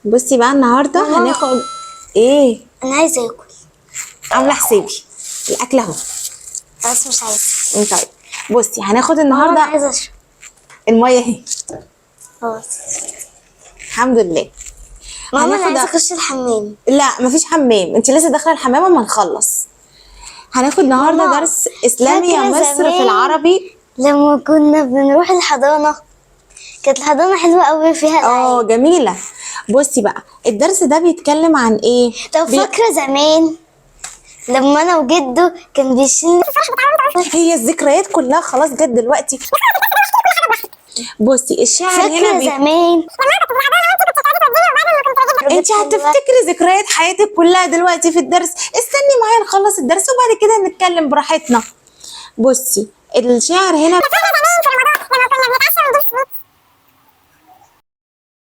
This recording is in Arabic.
بصي بقى النهارده ماما. هناخد ايه؟ انا عايزه اكل. عامله حسابي الاكل اهو. بس مش عايزه. طيب بصي هناخد ماما انا النهارده عايزه اشرب. الميه اهي. خلاص. الحمد لله. ماما انا عايزه هناخد اخش الحمام. لا مفيش حمام، انت لسه داخله الحمام اما نخلص. هناخد النهارده ماما، درس اسلامي يا فاكرة مصر في زمان العربي. لما كنا بنروح الحضانه؟ كانت الحضانه حلوه قوي فيها العاب. جميله. بصي بقى الدرس ده بيتكلم عن ايه؟ طب فاكره زمان لما انا وجده كان بيشيلني؟ هي الذكريات كلها خلاص جت دلوقتي. بصي الشاعر هنا فاكره زمان انت هتفتكري ذكريات حياتك كلها دلوقتي في الدرس. استني معايا نخلص الدرس وبعد كده نتكلم براحتنا. بصي الشاعر هنا